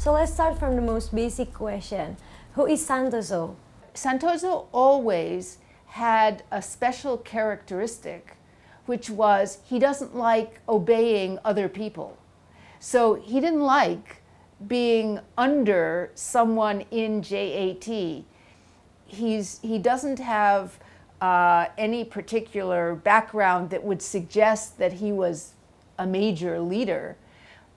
So let's start from the most basic question. Who is Santoso? Santoso always had a special characteristic, which was he doesn't like obeying other people. So he didn't like being under someone in JAT. He doesn't have any particular background that would suggest that he was a major leader,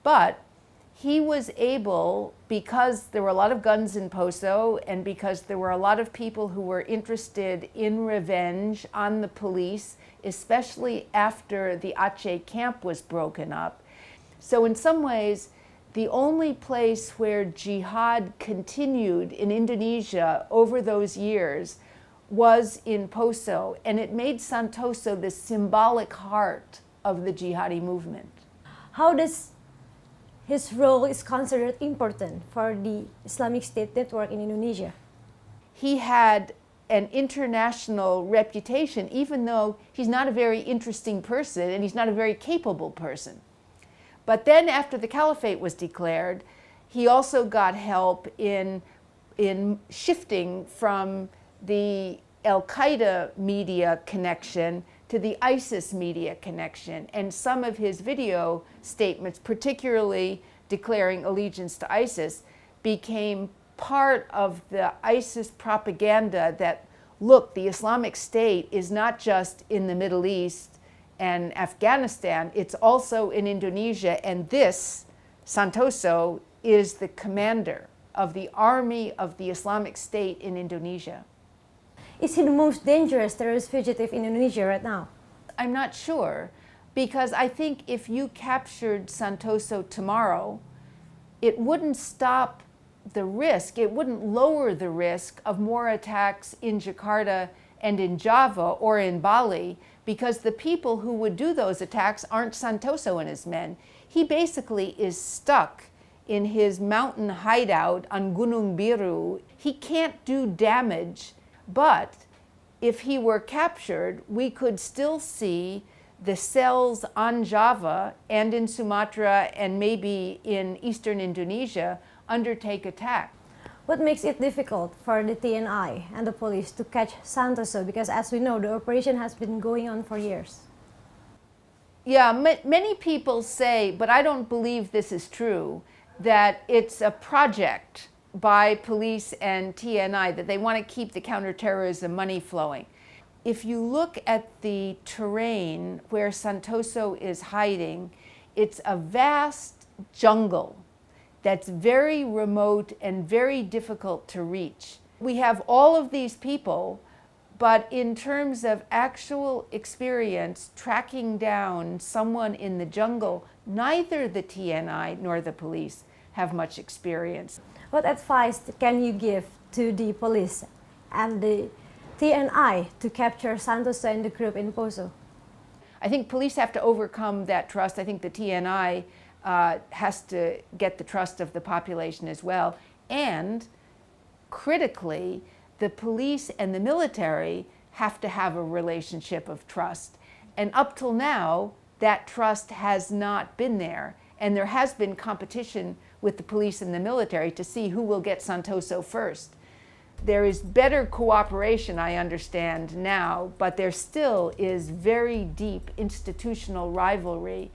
but he was able, because there were a lot of guns in Poso and because there were a lot of people who were interested in revenge on the police, especially after the Aceh camp was broken up. So in some ways, the only place where jihad continued in Indonesia over those years was in Poso, and it made Santoso the symbolic heart of the jihadi movement. How does his role is considered important for the Islamic State network in Indonesia? He had an international reputation, even though he's not a very interesting person and he's not a very capable person. But then after the caliphate was declared, he also got help in shifting from the Al-Qaeda media connection to the ISIS media connection. And some of his video statements, particularly declaring allegiance to ISIS, became part of the ISIS propaganda that, look, the Islamic State is not just in the Middle East and Afghanistan, it's also in Indonesia, and this, Santoso, is the commander of the army of the Islamic State in Indonesia. Is he the most dangerous terrorist fugitive in Indonesia right now? I'm not sure, because I think if you captured Santoso tomorrow, it wouldn't stop the risk, it wouldn't lower the risk of more attacks in Jakarta and in Java or in Bali, because the people who would do those attacks aren't Santoso and his men. He basically is stuck in his mountain hideout on Gunung Biru. He can't do damage, but if he were captured, we could still see the cells on Java and in Sumatra and maybe in eastern Indonesia undertake attack. What makes it difficult for the TNI and the police to catch Santoso? Because as we know, the operation has been going on for years. Yeah, many people say, but I don't believe this is true, that it's a project by police and TNI, that they want to keep the counterterrorism money flowing. If you look at the terrain where Santoso is hiding, it's a vast jungle that's very remote and very difficult to reach. We have all of these people, but in terms of actual experience tracking down someone in the jungle, neither the TNI nor the police have much experience. What advice can you give to the police and the TNI to capture Santoso and the group in Poso? I think police have to overcome that trust. I think the TNI has to get the trust of the population as well. And critically, the police and the military have to have a relationship of trust. And up till now, that trust has not been there. And there has been competition with the police and the military to see who will get Santoso first. There is better cooperation, I understand now, but there still is very deep institutional rivalry.